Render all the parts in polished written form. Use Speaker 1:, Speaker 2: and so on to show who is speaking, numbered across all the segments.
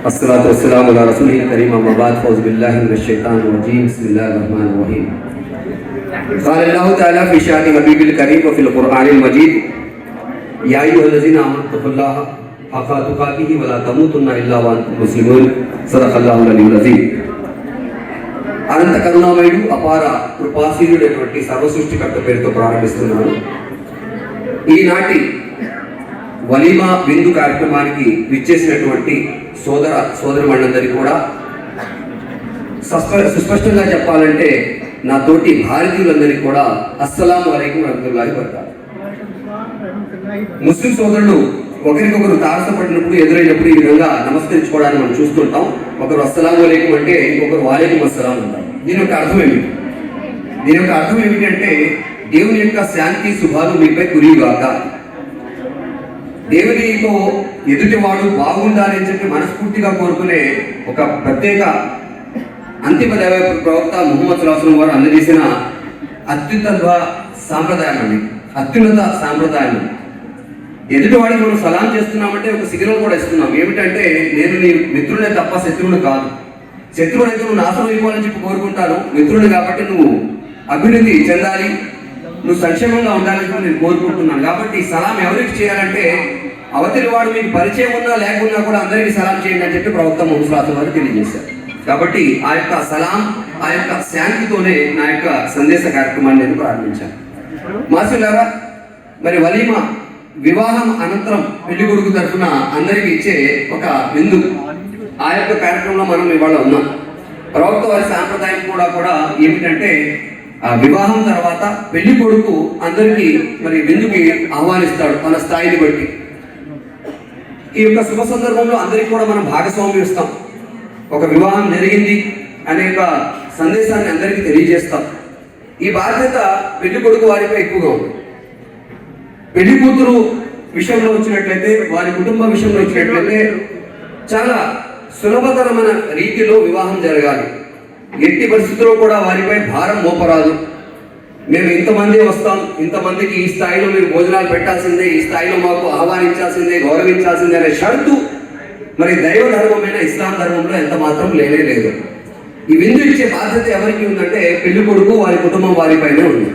Speaker 1: अस्सलातु वस्सलामु अला रसूलिल करीम अम्मा बाद फौज़ु बिल्लाहि मिनश शैतानिर रजीम बिस्मिल्लाहिर रहमानिर रहीम क़ाल अल्लाहु तआला फ़ी शानि हबीबिल करीम व फ़िल क़ुरआनिल मजीद या अय्युहल्लज़ीना आमनुत्तक़ुल्लाह हक़्क़ तुक़ातिही व ला तमूतुन्ना इल्ला व अंतुम मुस्लिमून सदक़ल्लाहुल अलीयुल अज़ीम। అనంత కరుణామయుడు అపార కృపాశీలుడైనటువంటి సర్వసృష్టికర్త పేరుతో ప్రారంభిస్తున్నాను. ఈనాటి వలీమా విందు కార్యక్రమానికి విచ్చేసినటువంటి సోదరులందరికీ కూడా సుస్పష్టంగా చెప్పాలంటే నా తోటి భారతీయులందరికీ కూడా అస్సలాము అలైకుం వరహ్మతుల్లాహి వబరకాతుహు. ముస్లిం సోదరులు ఒకరికొకరు తారసపడినప్పుడు ఎదురైనప్పుడు ఈ విధంగా నమస్కరించుకోవడానికి మనం చూస్తుంటాం. ఒకరు అస్సలాము అలైకుం అంటే ఇంకొకరు వాలేకుం అస్సలాం అంటారు. దీని యొక్క అర్థం ఏమిటి అంటే దేవుని యొక్క శాంతి శుభాలు మీపై కురియుగాక, దేవునితో ఎదుటివాడు బాగుండాలి అని చెప్పి మనస్ఫూర్తిగా కోరుకునే ఒక ప్రత్యేక అంతిమ దైవ ప్రవక్త ముహమ్మద్ సల్లల్లాహు అలైహి వసల్లం వారు అందజేసిన అత్యున్నత సాంప్రదాయం. ఎదుటివాడికి మనం సలాం చేస్తున్నామంటే ఒక సిగ్నల్ కూడా ఇస్తున్నాం. ఏమిటంటే నేను నీ మిత్రుడే తప్ప శత్రువుడు కాదు. శత్రువుడు అయితే నువ్వు నాశనం అయిపోవాలని చెప్పి కోరుకుంటాను. మిత్రుడు కాబట్టి నువ్వు అభివృద్ధి చెందాలి, నువ్వు సంక్షేమంగా ఉండాలని నేను కోరుకుంటున్నాను. కాబట్టి సలాం ఎవరికి చేయాలంటే అవతలి వాడు మీకు పరిచయం ఉన్నా లేకున్నా కూడా అందరికీ సలాం చేయండి అని చెప్పి ప్రవక్త ముహమ్మద్ సల్లల్లాహు అలైహి వసల్లం వారు తెలియజేశారు. కాబట్టి ఆ యొక్క సలాం, ఆ యొక్క శాంతితోనే నా యొక్క సందేశ కార్యక్రమాన్ని నేను ప్రారంభించాను. మాసులారా, మరి వలీమా వివాహం అనంతరం పెళ్లి కొడుకు తరఫున అందరికీ ఇచ్చే ఒక విందు, ఆ యొక్క కార్యక్రమంలో మనం ఇవాళ ఉన్నాం. ప్రవక్త వారి సాంప్రదాయం కూడా ఏమిటంటే వివాహం తర్వాత పెళ్లి కొడుకు అందరికీ మరి విందుకి ఆహ్వానిస్తాడు తన స్థాయిని బట్టి. ఈ యొక్క శుభ సందర్భంలో అందరికీ కూడా మనం భాగస్వామ్యం ఇస్తాం. ఒక వివాహం జరిగింది అనే ఒక సందేశాన్ని అందరికీ తెలియజేస్తాం. ఈ బాధ్యత పెళ్లి కొడుకు వారిపై ఎక్కువగా ఉంది. పెళ్లి కూతురు విషయంలో వచ్చినట్లయితే, వారి కుటుంబ విషయంలో వచ్చినట్లయితే చాలా సులభతరమైన రీతిలో వివాహం జరగాలి. ఎట్టి పరిస్థితుల్లో కూడా వారిపై భారం మోపరాదు. మేము ఇంతమంది వస్తాం, ఇంతమందికి ఈ స్థాయిలో మీరు భోజనాలు పెట్టాల్సిందే, ఈ స్థాయిలో మాకు ఆహ్వానించాల్సిందే, గౌరవించాల్సిందే అనే షరతు మరి దైవ ధర్మమైన ఇస్లాం ధర్మంలో ఎంత మాత్రం లేదు. ఈ విందు ఇచ్చే బాధ్యత ఎవరికి ఉందంటే పెళ్లి కొడుకు వారి కుటుంబం వారిపైనే ఉంది.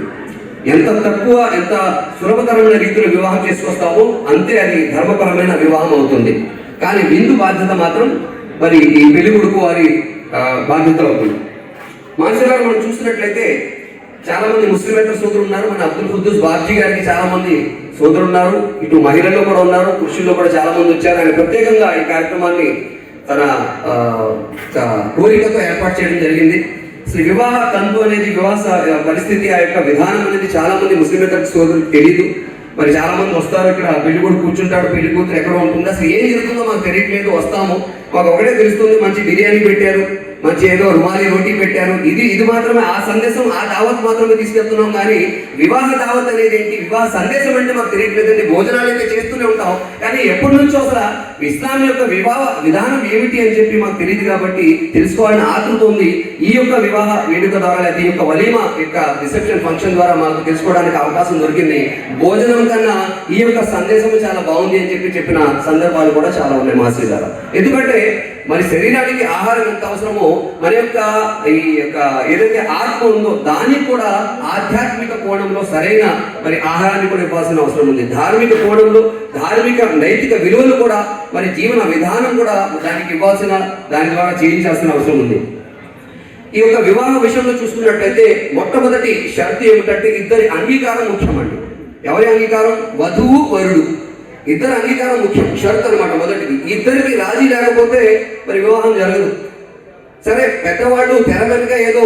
Speaker 1: ఎంత తక్కువ, ఎంత సులభతరమైన రీతిలో వివాహం చేసుకొస్తామో అంతే అది ధర్మపరమైన వివాహం అవుతుంది. కానీ విందు బాధ్యత మాత్రం మరి ఈ పెళ్లి కొడుకు వారి బాధ్యత అవుతుంది. మాన్సర్ మనం చూసినట్లయితే చాలా మంది ముస్లిమేతర సోదరులు ఉన్నారు. మన అబ్దుల్ ఖుద్దూస్ బాబ్జీ గారికి చాలా మంది సోదరులు ఉన్నారు. ఇటు మహిళల్లో కూడా ఉన్నారు, పురుషుల్లో కూడా చాలా మంది వచ్చారు. ఆయన ప్రత్యేకంగా ఈ కార్యక్రమాన్ని తన కోరికతో ఏర్పాటు చేయడం జరిగింది. అసలు వివాహ తంతు అనేది, వివాహ పరిస్థితి, ఆ యొక్క విధానం అనేది చాలా మంది ముస్లిమేతర సోదరులకు తెలియదు. మరి చాలా మంది వస్తారు, ఇక్కడ పెళ్లి కొడుకు కూర్చుంటాడు, పెళ్లి కూతురు ఎక్కడ ఉంటుంది, అసలు ఏం జరుగుతుందో మాకు తెలియట్లేదు. వస్తాము, మాకు ఒకటే తెలుస్తుంది, మంచి బిర్యానీ పెట్టారు, మంచి ఏదో రుమాలి రోటీ పెట్టారు, ఇది మాత్రమే, ఆ సందేశం, ఆ దావత్ మాత్రమే తీసుకెళ్తున్నాం. కానీ వివాహ దావత్ అనేది ఏంటి, వివాహ సందేశం అంటే మాకు తెలియట్లేదండి. భోజనాలు అయితే చేస్తూనే ఉంటాం, కానీ ఎప్పటి నుంచో అసలు ఇస్లాం యొక్క వివాహ విధానం ఏమిటి అని చెప్పి మాకు తెలియదు. కాబట్టి తెలుసుకోవాలని ఆతృత ఉంది. ఈ యొక్క వివాహ వేడుక ద్వారా, లేదా ఈ యొక్క వలీమా యొక్క రిసెప్షన్ ఫంక్షన్ ద్వారా మాకు తెలుసుకోవడానికి అవకాశం దొరికింది. భోజనం కన్నా ఈ యొక్క సందేశం చాలా బాగుంది అని చెప్పిన సందర్భాలు కూడా చాలా ఉన్నాయి మాస్టర్ గారు. ఎందుకంటే మరి శరీరానికి ఆహారం ఎంత అవసరమో మన యొక్క ఈ యొక్క ఏదైతే ఆత్మ ఉందో దానికి కూడా ఆధ్యాత్మిక కోణంలో సరైన మరి ఆహారాన్ని కూడా ఇవ్వాల్సిన అవసరం ఉంది. ధార్మిక కోణంలో ధార్మిక నైతిక విలువలు కూడా, మరి జీవన విధానం కూడా దానికి ఇవ్వాల్సిన, దాని ద్వారా చేయించాల్సిన అవసరం ఉంది. ఈ యొక్క వివాహ విషయంలో చూసుకున్నట్లయితే మొట్టమొదటి షరతు ఏమిటంటే ఇద్దరి అంగీకారం ముఖ్యమండి. ఎవరి అంగీకారం? వధువు వరుడు ఇద్దరు అంగీకారం ముఖ్యం, షరతు అనమాట. మొదటిది, ఇద్దరికి రాజీ లేకపోతే మరి వివాహం జరగదు. సరే, పెద్దవాళ్ళు తెర వెనుక ఏదో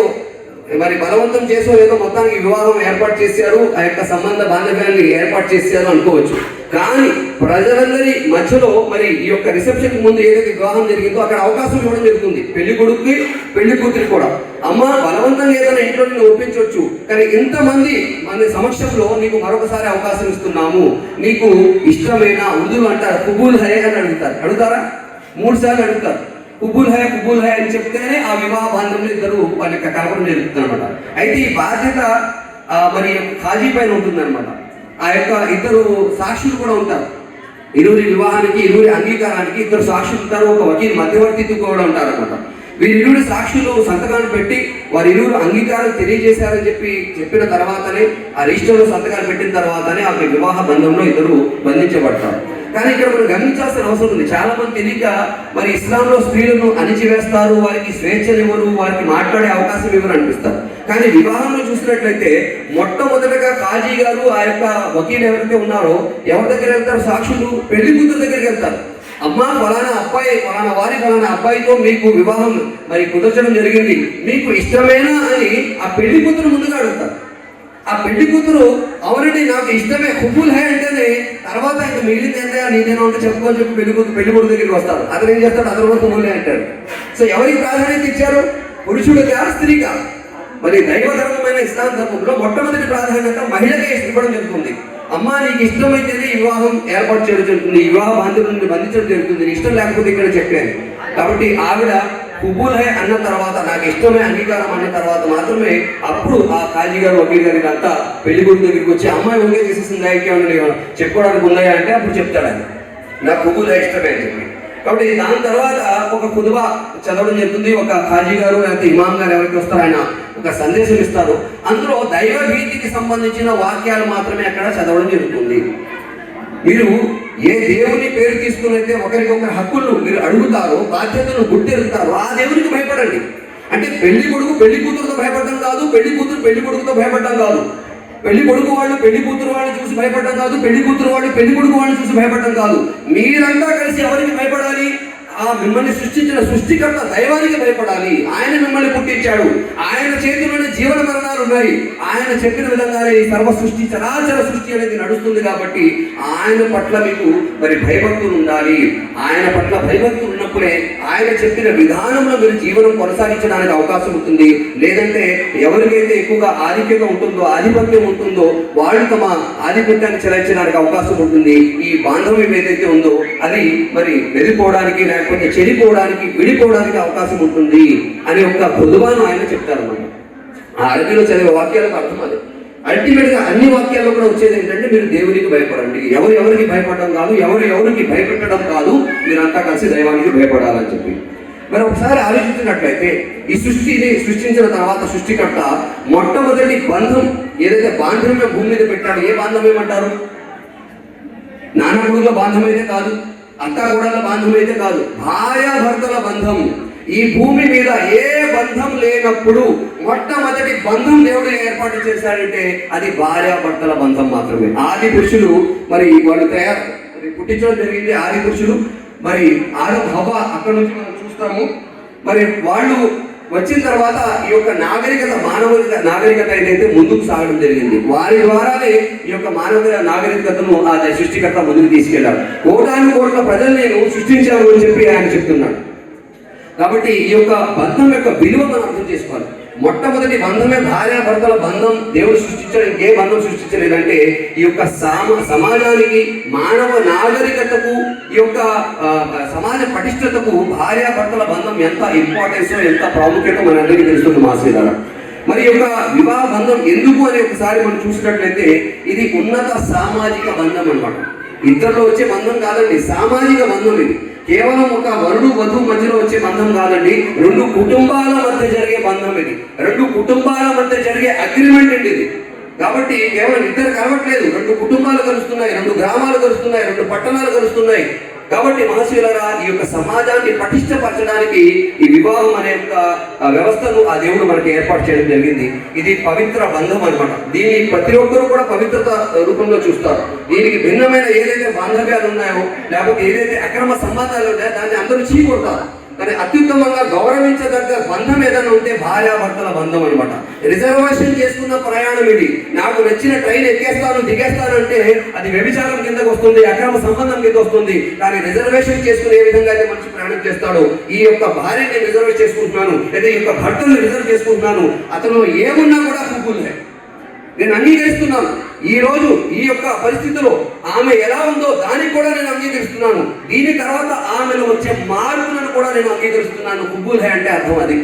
Speaker 1: మరి బలవంతం చేసో ఏదో మొత్తానికి వివాహం ఏర్పాటు చేశారు, ఆ యొక్క సంబంధ బాంధవ్యాన్ని ఏర్పాటు చేశారు అనుకోవచ్చు. కానీ ప్రజలందరి మధ్యలో మరి ఈ యొక్క రిసెప్షన్ ముందు ఏదైతే వివాహం జరిగిందో అక్కడ అవకాశం ఇవ్వడం జరుగుతుంది. పెళ్లి కొడుకుకి పెళ్లి కూతురికి కూడా, అమ్మ బలవంతంగా ఏదైనా ఇంట్లో నిన్ను ఒప్పించవచ్చు, కానీ ఇంతమంది మన సమక్షంలో నీకు మరొకసారి అవకాశం ఇస్తున్నాము, నీకు ఇష్టమైన, ఉర్దూ అంటారు కుబూల్ హై అని అడుగుతారా? 3 సార్లు అడుగుతారు. కుబూల్ హై అని చెప్తేనే ఆ వివాహ బాంధంలో ఇద్దరు వాళ్ళ యొక్క కలపడం జరుగుతుందన్నమాట. అయితే ఈ బాధ్యత మరి హాజీ పైన ఉంటుందన్నమాట. ఆ యొక్క ఇద్దరు సాక్షులు కూడా ఉంటారు. ఇరువురి వివాహానికి, ఇరువురి అంగీకారానికి ఇద్దరు సాక్షులు ఉంటారు, ఒక వకీల్ మధ్యవర్తిత్వ కూడా ఉంటారు అనమాట. వీరిరువురి సాక్షులు సంతకాలు పెట్టి వారి ఇరువురు అంగీకారం తెలియజేశారని చెప్పిన తర్వాతనే, ఆ రిజిస్టర్లో సంతకాలు పెట్టిన తర్వాతనే ఆ వివాహ బంధంలో ఇద్దరు బంధించబడతారు. కానీ ఇక్కడ మనం గమనించాల్సిన అవసరం ఉంది. చాలా మంది తెలియక మరి ఇస్లాంలో స్త్రీలను అణిచివేస్తారు, వారికి స్వేచ్ఛనివ్వరు, వారికి మాట్లాడే అవకాశం ఇవ్వరు అనిపిస్తారు. కానీ వివాహంలో చూసినట్లయితే మొట్టమొదటగా కాజీ గారు, ఆ యొక్క వకీలు ఎవరైతే ఉన్నారో ఎవరి దగ్గర వెళ్తారు? సాక్షులు పెళ్లి కూతురు దగ్గరికి వెళ్తారు. అమ్మ ఫలానా అబ్బాయి, ఫలానా అబ్బాయితో మీకు వివాహం మరి కుదర్చడం జరిగింది, మీకు ఇష్టమేనా అని ఆ పెళ్లి కూతురు ముందుగా అడుగుతారు. ఆ పెళ్లి కూతురు అవునండి నాకు ఇష్టమే, కుబుల్ హై అంటేనే తర్వాత ఇంకా మిగిలింది ఏంటో నీదేనో అంటే చెప్పుకొని చెప్పి పెళ్లి కొడుకు దగ్గరికి వస్తారు. అతను ఏం చేస్తాడు? అతను కూడా కుబుల్ హై అంటాడు. సో ఎవరికి ప్రాధాన్యత ఇచ్చారు? పురుషుడిగా, స్త్రీగా? మరి దైవ ధర్మమైన ఇస్లాం ధర్మంలో మొట్టమొదటి ప్రాధాన్యత మహిళకే ఇవ్వడం జరుగుతుంది. అమ్మ నీకు ఇష్టమైతేనే ఈ వివాహం ఏర్పాటు చేయడం జరుగుతుంది, ఈ వివాహ బాంధవులను బంధించడం జరుగుతుంది, ఇష్టం లేకపోతే ఇక్కడ చెప్పాను. కాబట్టి ఆవిడ కుబూల్ హై అన్న తర్వాత, నాకు ఇష్టమే అంగీకారం అన్న తర్వాత మాత్రమే అప్పుడు ఆ కాజీ గారు, వకీల్ గారికి అంతా పెళ్లి కొడుకు దగ్గరికి వచ్చి అమ్మాయి ఓకే చేసేసిందా, ఇంకేమన్నా చెప్పుకోవడానికి ఉన్నాయా అంటే అప్పుడు చెప్తాడు అది నాకు కుబూల్ హై ఇష్టమే అని చెప్పి. కాబట్టి దాని తర్వాత ఒక ఖుతుబా చదవడం జరుగుతుంది. ఒక కాజీ గారు లేకపోతే ఇమాం గారు ఎవరికి వస్తారో ఆయన ఒక సందేశం ఇస్తారు. అందులో దైవ భీతికి సంబంధించిన వాక్యాలు మాత్రమే అక్కడ చదవడం జరుగుతుంది. మీరు ఏ దేవుని పేరు తీసుకునైతే ఒకరికొకరి హక్కులు మీరు అడుగుతారో, బాధ్యతను గుర్తెరుగుతారో, ఆ దేవునికి భయపడండి. అంటే పెళ్లి కొడుకు పెళ్లి కూతురుతో భయపడడం కాదు, పెళ్లి కూతురు పెళ్లి కొడుకుతో భయపడడం కాదు, పెళ్లి కొడుకు వాళ్ళు పెళ్లి కూతురు వాళ్ళని చూసి భయపడడం కాదు, పెళ్లి కూతురు వాళ్ళు పెళ్లి కొడుకు వాళ్ళని చూసి భయపడడం కాదు. మీరంతా కలిసి ఎవరికి భయపడాలి? ఆ మిమ్మల్ని సృష్టించిన సృష్టికర్త దైవానికి భయపడాలి. ఆయన మిమ్మల్ని పుట్టించాడు, ఆయన చేతిలోనే జీవన మరణాలు ఉన్నాయి. ఆయన చెప్పిన విధంగానే ఈ సర్వ సృష్టి, చరాచర సృష్టి అనేది నడుస్తుంది. కాబట్టి ఆయన పట్ల మీకు మరి భయభక్తులు ఉండాలి. ఆయన పట్ల భయభక్తులు ఉన్నప్పుడే ఆయన చెప్పిన విధానంలో మీరు జీవనం కొనసాగించడానికి అవకాశం ఉంటుంది. లేదంటే ఎవరికైతే ఎక్కువగా ఆధిక్యత ఉంటుందో, ఆధిపత్యం ఉంటుందో వాళ్ళు తమ ఆధిపత్యాన్ని చెలాయించడానికి అవకాశం ఉంటుంది. ఈ బాంధవ్యం ఏదైతే ఉందో అది మరి వెళ్ళిపోవడానికి, లేకపోతే చెడిపోవడానికి, విడిపోవడానికి అవకాశం ఉంటుంది అని ఒక పొదువాను ఆయన చెప్తారు అన్నమాట. ఆ అరబీలో చదివే వాక్యాలకు అర్థం అది. అల్టిమేట్ గా అన్ని వాక్యాల్లో కూడా వచ్చేది ఏంటంటే మీరు దేవునికి భయపడండి, ఎవరికి భయపడడం కాదు, ఎవరికి భయపెట్టడం కాదు, మీరంతా కలిసి దైవానికి భయపడాలని చెప్పి. మరి ఒకసారి ఆలోచించినట్లయితే ఈ సృష్టిని సృష్టించిన తర్వాత సృష్టికర్త మొట్టమొదటి బంధం ఏదైతే బాంధవ్యం భూమి మీద పెట్టాడు, ఏ బాంధం ఏమంటారు? నాన్నగుడుల బాంధం అయితే కాదు, అత్త కోడళ్ళ బంధం అయితే కాదు, భార్యాభర్తల బంధం. ఈ భూమి మీద ఏ బంధం లేనప్పుడు మొట్టమొదటి బంధం దేవుడు ఏర్పాటు చేశాడంటే అది భార్యాభర్తల బంధం మాత్రమే. ఆది పురుషులు మరి వాళ్ళు పుట్టించడం జరిగింది. ఆది పురుషులు మరి ఆదం హవ్వ, అక్కడ నుంచి మనం చూస్తాము. మరి వాళ్ళు వచ్చిన తర్వాత ఈ యొక్క నాగరికత ఏదైతే ముందుకు సాగడం జరిగింది, వారి ద్వారానే ఈ యొక్క మానవ నాగరికతను ఆ సృష్టికర్త ముందుకు తీసుకెళ్లారు. కోటాను కోట్ల ప్రజలు నేను సృష్టించాను అని చెప్పి ఆయన చెప్తున్నాడు. కాబట్టి ఈ యొక్క బంధం యొక్క విలువ మనం అర్థం చేసుకోవాలి. మొట్టమొదటి బంధమే భార్యాభర్తల బంధం. దేవుడు సృష్టించడం ఏ బంధం సృష్టించలేదంటే ఈ యొక్క సమాజానికి, మానవ నాగరికతకు, ఈ యొక్క సమాజ పటిష్టతకు భార్యాభర్తల బంధం ఎంత ఇంపార్టెన్స్, ఎంత ప్రాముఖ్యత మనందరికీ తెలుస్తుంది మాసేదారా. మరి యొక్క వివాహ బంధం ఎందుకు అని ఒకసారి మనం చూసినట్లయితే ఇది ఉన్నత సామాజిక బంధం అన్నమాట. ఇద్దరిలో వచ్చే బంధం కాదండి, సామాజిక బంధం. ఇది కేవలం ఒక వరుడు వధువు మధ్యలో వచ్చే బంధం కాదండి, రెండు కుటుంబాల మధ్య జరిగే బంధం. ఇది రెండు కుటుంబాల మధ్య జరిగే అగ్రిమెంట్ అండి ఇది. కాబట్టి కేవలం ఇద్దరు కలవట్లేదు, రెండు కుటుంబాలు కలుస్తున్నాయి, రెండు గ్రామాలు కలుస్తున్నాయి, రెండు పట్టణాలు కలుస్తున్నాయి. కాబట్టి మహర్షులారా, ఈ యొక్క సమాజాన్ని పటిష్టపరచడానికి ఈ వివాహం అనే యొక్క వ్యవస్థను ఆ దేవుడు మనకి ఏర్పాటు చేయడం జరిగింది. ఇది పవిత్ర బంధం అన్నమాట. దీన్ని ప్రతి ఒక్కరూ కూడా పవిత్రత రూపంలో చూస్తారు. దీనికి భిన్నమైన ఏదైతే బాంధవ్యాలు ఉన్నాయో, లేకపోతే ఏదైతే అక్రమ సంబంధాలు ఉన్నాయో దాన్ని అందరూ చీకొడతారు. కానీ అత్యుత్తమంగా గౌరవించదగ్గ బంధం ఏదైనా ఉంటే భార్యాభర్తల బంధం అనమాట. రిజర్వేషన్ చేసుకున్న ప్రయాణం ఇది. నాకు నచ్చిన ట్రైన్ ఎక్కేస్తాను దిగేస్తానంటే అది వ్యభిచారం కిందకు వస్తుంది, అక్రమ సంబంధం కింద వస్తుంది. కానీ రిజర్వేషన్ చేసుకుని ఏ విధంగా అయితే మనిషి ప్రయాణం చేస్తాడో, ఈ యొక్క భార్యని రిజర్వ్ చేసుకుంటున్నాను లేదా ఈ యొక్క భర్తను రిజర్వ్ చేసుకుంటున్నాను, అతను ఏమున్నా కూడా పూపులే నేను అంగీకరిస్తున్నాను. ఈ రోజు ఈ యొక్క పరిస్థితిలో ఆమె ఎలా ఉందో దానికి కూడా నేను అంగీకరిస్తున్నాను. దీని తర్వాత ఆమెలో వచ్చే మార్పులను కూడా నేను అంగీకరిస్తున్నాను. కుబూల్ హై అంటే అర్థం అది.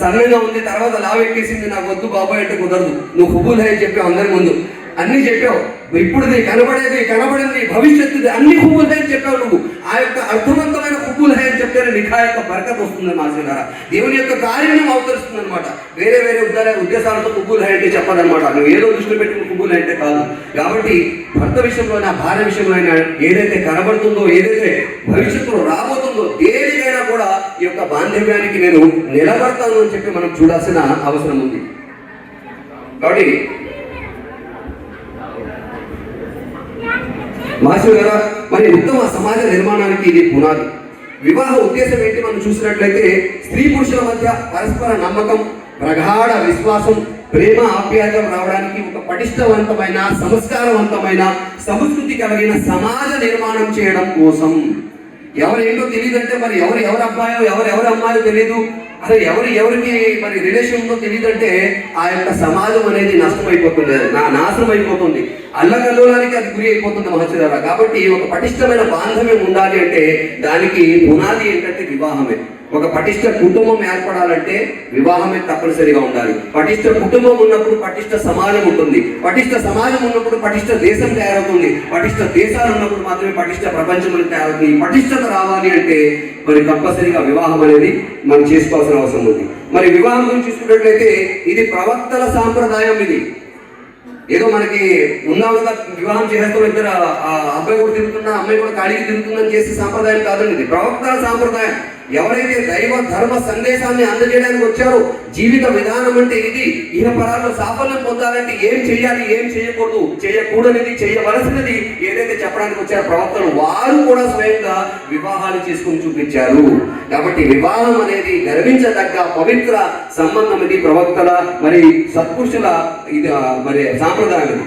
Speaker 1: సన్నగా ఉంది, తర్వాత లావెక్కేసింది, నాకు వద్దు బాబాయ్ అంటే కుదరదు. నువ్వు కుబూల్ హై చెప్పావు, అందరి ముందు అన్ని చెప్పావు, ఇప్పుడుది, కనబడేది, కనబడింది, భవిష్యత్తుది అన్ని హుబుల్ హై అని చెప్పావు నువ్వు. ఆ యొక్క అర్థవంతమైన హుబుల్ హై అని చెప్తేనే నిఖా యొక్క బరకత్ వస్తుంది మాసినారా. దేవుని యొక్క కార్యం అవతరిస్తుంది అనమాట. వేరే వేరే ఉద్దేశాలతో హుబుల్ హై అంటే చెప్పదనమాట. నువ్వు ఏదో దృష్టిలో పెట్టుకుని హుబుల్ హై అంటే కాదు. కాబట్టి భర్త విషయంలో అయినా భార్య విషయంలో అయినా ఏదైతే కనబడుతుందో, ఏదైతే భవిష్యత్తులో రాబోతుందో, దేనికైనా కూడా ఈ యొక్క బాంధవ్యానికి నేను నిలబడతాను అని చెప్పి మనం చూడాల్సిన అవసరం ఉంది. కాబట్టి మాస్టర్ గారు, మరి ఉత్తమ సమాజ నిర్మాణానికి ఇది పునాది. వివాహ ఉద్దేశం ఏంటి మనం చూసినట్లయితే స్త్రీ పురుషుల మధ్య పరస్పర నమ్మకం, ప్రగాఢ విశ్వాసం, ప్రేమ, ఆప్యాయతం రావడానికి ఒక పటిష్టవంతమైన, సంస్కారవంతమైన, సంస్కృతి కలిగిన సమాజ నిర్మాణం చేయడం కోసం. ఎవరేంటో తెలియదంటే మరి ఎవరి అబ్బాయో ఎవరి అమ్మాయో తెలియదు, అసలు ఎవరికి మరి రిలేషన్ ఉందో తెలియదంటే ఆ యొక్క సమాజం అనేది నష్టమైపోతుంది, నాశనం అయిపోతుంది, అల్లకల్లోలానికి అది గురి అయిపోతుంది మహర్షులారా. కాబట్టి ఒక పటిష్టమైన బాంధవ్యం ఉండాలి అంటే దానికి పునాది ఏంటంటే వివాహమే. ఒక పటిష్ట కుటుంబం ఏర్పడాలంటే వివాహమే తప్పనిసరిగా ఉండాలి. పటిష్ట కుటుంబం ఉన్నప్పుడు పటిష్ట సమాజం ఉంటుంది. పటిష్ట సమాజం ఉన్నప్పుడు పటిష్ట దేశం తయారవుతుంది. పటిష్ట దేశాలు ఉన్నప్పుడు మాత్రమే పటిష్ట ప్రపంచం తయారవుతుంది. ఈ పటిష్టత రావాలి అంటే మరి కంపల్సరీగా వివాహం అనేది మనం చేసుకోవాల్సిన అవసరం ఉంది. మరి వివాహం గురించి చూసుకున్నట్లయితే ఇది ప్రవక్తల సాంప్రదాయం. ఇది ఏదో మనకి ఉన్నందుగా వివాహం చేసేస్తాం, ఇద్దరు అబ్బాయి కూడా తిరుగుతున్నా అమ్మాయి కూడా ఖాళీకి తిరుగుతుందని చేసే సాంప్రదాయం కాదండి. ఇది ప్రవక్తల సాంప్రదాయం. ఎవరైతే దైవ ధర్మ సందేశాన్ని అందజేయడానికి వచ్చారో, జీవిత విధానం అంటే ఇది, ఇహపరాల్లో సాఫల్యం పొందాలంటే ఏం చేయాలి, ఏం చేయకూడదు, చేయకూడనిది, చేయవలసినది ఏదైతే చెప్పడానికి వచ్చారో ప్రవక్తలు, వారు కూడా స్వయంగా వివాహాలు చేసుకుని చూపించారు. కాబట్టి వివాహం అనేది గర్వించదగ్గ పవిత్ర సంబంధం. ఇది ప్రవక్తల మరి సత్పురుషుల ఇది మరి సాంప్రదాయం.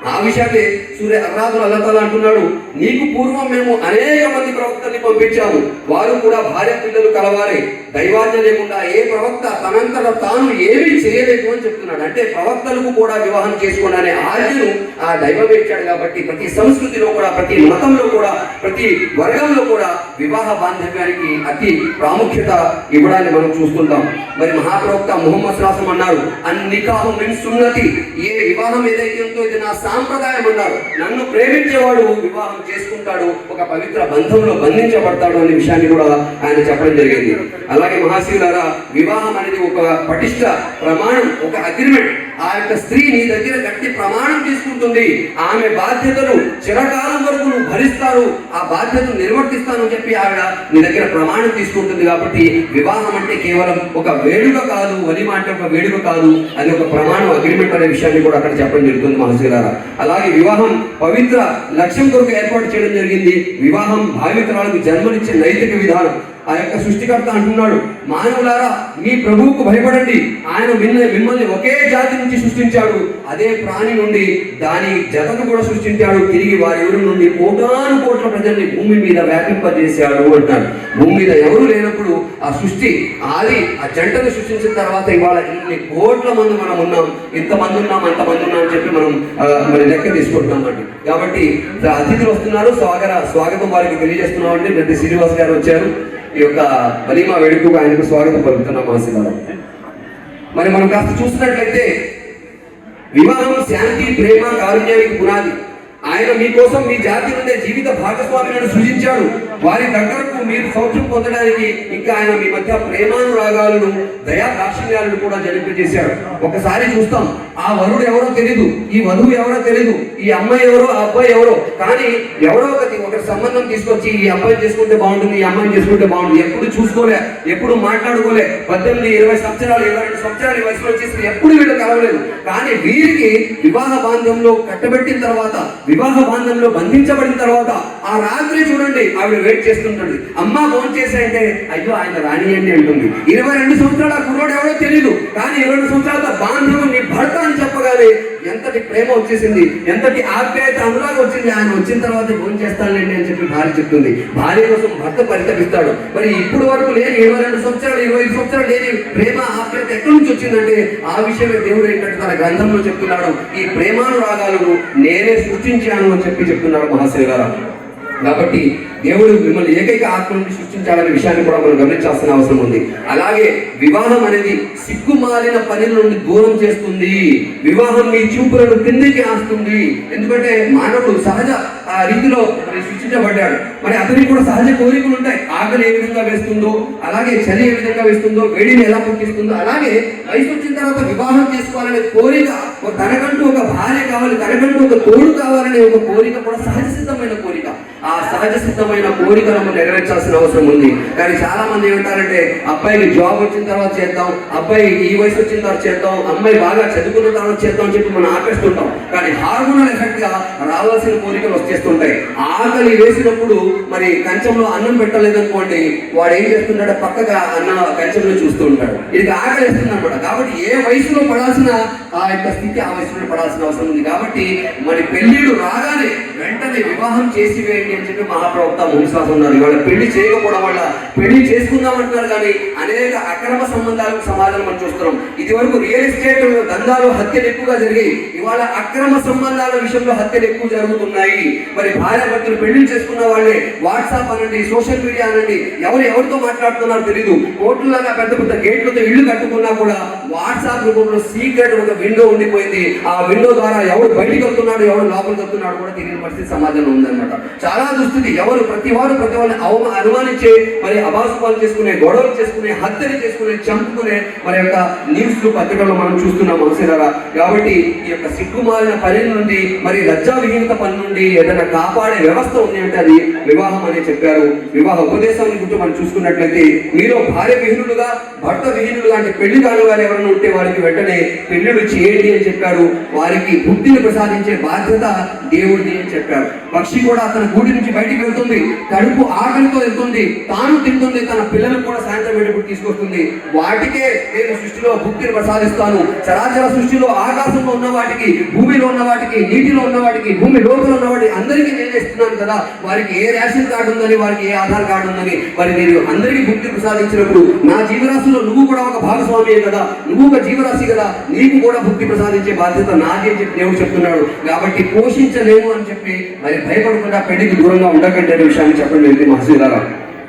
Speaker 1: ఆ విషయాన్ని సూర్య అర్రాదులు అల్లతాలా అంటున్నాడు, నీకు పూర్వం మేము అనేక మంది ప్రవక్తల్ని పంపించాము, వారు కూడా భార్య పిల్లలు కలవారే, దైవాజ్ఞ లేకుండా ఏ ప్రవక్త తనంతట తాను ఏమీ చేయలేదు అని చెప్తున్నాడు. అంటే ప్రవక్తలకు కూడా వివాహం చేసుకోవడానే ఆజ్ఞను ఆ దైవమే ఇచ్చాడు. కాబట్టి ప్రతి సంస్కృతిలో కూడా, ప్రతి మతంలో కూడా, ప్రతి వర్గంలో కూడా వివాహ బాంధవ్యానికి అతి ప్రాముఖ్యత ఇవ్వడాన్ని మనం చూస్తుంటాం. మరి మహాప్రవక్త ముహమ్మద్ శాసం అన్నారు, అన్నికాహు మిన్ సున్నతి, ఏ వివాహం ఏదైతే ఉందో ఇది నా సాంప్రదాయం అన్నారు. నన్ను ప్రేమించేవాడు వివాహం చేసుకుంటాడు, ఒక పవిత్ర బంధంలో బంధించబడతాడు అనే విషయాన్ని కూడా ఆయన చెప్పడం జరిగింది. అలాగే మహాశివులారా, వివాహం అనేది ఒక పటిష్ట ప్రమాణం, ఒక అగ్రిమెంట్. ఆ యొక్క స్త్రీ నీ దగ్గర గట్టి ప్రమాణం తీసుకుంటుంది, ఆమె బాధ్యతలు చిరకాలం వరకు నువ్వు భరిస్తారు, ఆ బాధ్యతను నిర్వర్తిస్తాను అని చెప్పి ఆవిడ నీ దగ్గర ప్రమాణం తీసుకుంటుంది. కాబట్టి వివాహం అంటే కేవలం ఒక వేడుక కాదు, వలిమ అంటే ఒక వేడుక కాదు, అది ఒక ప్రమాణం, అగ్రిమెంట్ అనే విషయాన్ని కూడా అక్కడ చెప్పడం జరుగుతుంది మహర్షులారా. అలాగే వివాహం పవిత్ర లక్ష్యం కొరకు ఏర్పాటు చేయడం జరిగింది. వివాహం భావితరాలకు జన్మనిచ్చే నైతిక విధానం. ఆ యొక్క సృష్టికర్త అంటున్నాడు, మానవులారా మీ ప్రభువుకు భయపడండి, ఆయన మిమ్మల్ని ఒకే జాతి నుంచి సృష్టించాడు, అదే ప్రాణి నుండి దాని జతను కూడా సృష్టించాడు, తిరిగి వారి ఊరి నుండి కోటాను కోట్ల ప్రజల్ని భూమి మీద వ్యాపింపజేశాడు అంటాడు. భూమి మీద ఎవరు లేనప్పుడు ఆ సృష్టి ఆది ఆ జంటను సృష్టించిన తర్వాత ఇవాళ ఇన్ని కోట్ల మంది మనం ఉన్నాం, ఇంతమంది ఉన్నాం అంతమంది ఉన్నాం అని చెప్పి మనం మరి లెక్క తీసుకుంటున్నాం అండి. కాబట్టి అతిథులు వస్తున్నారు, స్వాగతం వారికి తెలియజేస్తున్నాం అండి. ప్రతి శ్రీనివాస్ గారు వచ్చారు. ఈ యొక్క వలీమా వేడుకకు ఆయనకు స్వాగతం పలుకుతున్నాం మహాశివారు. మరి మనం కాస్త చూసినట్లయితే వివాహం శాంతి, ప్రేమ, కారుణ్యానికి పునాది. ఆయన మీకోసం మీ జాతి నుండే జీవిత భాగస్వామిలను సృజించాడు, వారి దగ్గరకు మీరు సౌఖ్యం పొందడానికి ఇంకా ఆయన మీ మధ్య ప్రేమానురాగాలను, దయా దాక్షిణ్యాలను కూడా జరిపించేశాడు. ఒకసారి చూస్తాం, ఆ వరుడు ఎవరో తెలీదు, ఈ వధువు ఎవరో తెలీదు, ఈ అమ్మాయి ఎవరో ఆ అబ్బాయి ఎవరో, కానీ ఎవరో ఒకరి సంబంధం తీసుకొచ్చి ఈ అబ్బాయి చేసుకుంటే బాగుంటుంది, ఈ అమ్మాయిని చేసుకుంటే బాగుంటుంది, ఎప్పుడు చూసుకోలే, ఎప్పుడు మాట్లాడుకోలే, 18, 20 సంవత్సరాలు 22 సంవత్సరాలు ఈ వయసులో వచ్చేసి ఎప్పుడు వీళ్ళు కలవలేదు. కానీ వీరికి వివాహ బాంధంలో కట్టబెట్టిన తర్వాత, వివాహ బాంధంలో బంధించబడిన తర్వాత ఆ రాత్రి చూడండి ఆవిడ వెయిట్ చేస్తుంటుంది, అమ్మ ఫోన్ చేశాయంటే అయ్యో ఆయన రానియండి అంటుంది. 22 సంవత్సరాల కుర్రోడు ఎవరో తెలియదు, కానీ 22 సంవత్సరాల బాంధవం నీ భర్త అని చెప్పగానే ఎంతటి ప్రేమ వచ్చేసింది, ఎంతటి ఆప్యాయత, అనురాగం వచ్చింది. ఆయన వచ్చిన తర్వాత ఫోన్ చేస్తానండి అని చెప్పి భార్య చెప్తుంది. భార్య కోసం భర్త పరితపిస్తాడు. మరి ఇప్పుడు వరకు లేని 22 సంవత్సరాలు 25 సంవత్సరాలు లేని ప్రేమ, ఆప్యాయత ఎక్కడి నుంచి వచ్చిందంటే ఆ విషయమే దేవుడు ఏంటంటే తన గ్రంథంలో చెప్తున్నాడు, ఈ ప్రేమానురాగాలను నేనే సృష్టించాను అని చెప్పి చెప్తున్నాడు మహాశివ గారు. కాబట్టి దేవుడు మిమ్మల్ని ఏకైక ఆత్మ నుండి సృష్టించాలనే విషయాన్ని కూడా మనం గమనించాల్సిన అవసరం ఉంది. అలాగే వివాహం అనేది సిగ్గుమాలిన పనుల నుండి దూరం చేస్తుంది. వివాహం మీ చూపులను కిందికి ఆస్తుంది. ఎందుకంటే మానవుడు సహజ రీతిలో సృష్టించబడ్డాడు. మరి అతనికి కూడా సహజ కోరికలు ఉంటాయి. ఆకలి ఏ విధంగా వేస్తుందో, అలాగే చలి ఏ విధంగా వేస్తుందో, వేడిని ఎలా పుట్టిస్తుందో, అలాగే వయసు వచ్చిన తర్వాత వివాహం చేసుకోవాలనే కోరిక, తనకంటూ ఒక భార్య కావాలి, తనకంటూ ఒక తోడు కావాలనే ఒక కోరిక కూడా సహజ సిద్ధమైన కోరిక. ఆ సహజ సిద్ధమైన కోరికలను నెరవేర్చాల్సిన అవసరం ఉంది. కానీ చాలా మంది ఏమంటారంటే, అబ్బాయికి జాబ్ వచ్చిన తర్వాత చేద్దాం, అబ్బాయి ఈ వయసు వచ్చిన తర్వాత చేద్దాం, అమ్మాయి బాగా చదువుకున్న తర్వాత చేద్దాం అని చెప్పి మనం ఆపేస్తుంటాం. కానీ హార్మోనల్ ఎఫెక్ట్ గా రావాల్సిన కోరికలు వచ్చేస్తుంటాయి. ఆకలి వేసినప్పుడు మరి కంచంలో అన్నం పెట్టలేదనుకోండి, వాడు ఏం చేస్తుంటాడు, పక్కగా అన్న కంచంలో చూస్తూ ఉంటాడు. ఇది ఆకలి వేస్తుంది అనమాట. కాబట్టి ఏ వయసులో పడాల్సిన ఆ యొక్క స్థితి ఆ వయసులో పడాల్సిన అవసరం ఉంది. కాబట్టి మరి పెళ్లిళ్ళు రాగానే వెంటనే వివాహం చేసి వేయండి అని చెప్పి మహాప్రవక్త మునిశ్వాసం ఉన్నారు. ఇవాళ పెళ్లి చేయకపోవడం వల్ల పెళ్లి చేసుకుందామంటున్నారు, కానీ అనేక అక్రమ సంబంధాలకు సమాధానం మనం చూస్తున్నాం. ఇది వరకు రియల్ ఎస్టేట్ దందాలు హత్యలు ఎక్కువగా జరిగాయి. ఇవాళ అక్రమ సంబంధాల విషయంలో హత్యలు ఎక్కువ జరుగుతున్నాయి. మరి భార్య భర్తలు పెళ్లి చేసుకున్న వాళ్ళే వాట్సాప్ అనండి, సోషల్ మీడియా అనండి, ఎవరితో మాట్లాడుతున్నారో తెలీదు. కోట్లలాగా పెద్ద పెద్ద గేట్లతో ఇల్లు కట్టుకున్నా కూడా వాట్సాప్ రూపంలో సీక్రెట్ ఒక విండో ఉండిపోయింది. ఆ విండో ద్వారా ఎవరు బయటికి వెళ్తున్నాడు, ఎవరు లోపలికి వెళ్తున్నాడు కూడా తెలియని పరిస్థితి సమాజంలో ఉందన్నమాట. చాలా దుస్థితి. ఎవరు ప్రతి వాళ్ళని అనుమానించే, మరి అభాసుపాలు చేసుకునే, గొడవలు చేసుకునే, హత్యలు చేసుకునే, చంపుకునే మరి యొక్క న్యూస్ పత్రికల్లో మనం చూస్తున్నాం మనసులారా. కాబట్టి ఈ యొక్క సిగ్గుమాలిన పని నుండి, మరి లజ్జావిహీనత పని నుండి ఏదైనా కాపాడే వ్యవస్థ ఉంది అంటే అది వివాహం అని చెప్పారు. వివాహ ఉపదేశాన్ని గురించి మనం చూసుకున్నట్లయితే, మీరు భార్య విహీనులుగా, భర్త విహీనులుగా అంటే పెళ్లి కాని వారు ఎవరైనా ఉంటే వారికి వెంటనే పెళ్లిళ్ళు చేయండి అని చెప్పారు. వారికి బుద్ధిని ప్రసాదించే బాధ్యత దేవుడిది అని చెప్పారు. పక్షి కూడా తన గూటి నుంచి బయటికి వెళ్తుంది, కడుపు ఆకలితో వెళ్తుంది, తాను తింటుంది, తన పిల్లలకు కూడా సాయంత్రం వేటప్పుడు తీసుకొస్తుంది. వాటికే నేను సృష్టిలో బుద్ధిని ప్రసాదిస్తాను. చరాచర సృష్టిలో ఆకాశంలో ఉన్న వాటికి, భూమిలో ఉన్న వాటికి, నీటిలో ఉన్న వాటికి, భూమి లోపల ఉన్న వాటికి అందరికీ నేను ఇస్తున్నాను కదా. వారికి ఏ రేషన్ కార్డు ఉందని, వారికి ఏ ఆధార్ కార్డు ఉందని, మరి నేను అందరికీ బుద్ధి ప్రసాదించినప్పుడు నా జీవరాశిలో నువ్వు కూడా ఒక భాగస్వామి కదా, నువ్వు ఒక జీవరాశి కదా, నీకు కూడా బుద్ధి ప్రసాదించే బాధ్యత నాది అని చెప్పి దేవుడు చెప్తున్నాడు. కాబట్టి పోషించలేము అని చెప్పి మరి భయపడకుండా పెళ్లికి దూరంగా ఉండకండి అనే విషయాన్ని చెప్పండి మహసీదారా.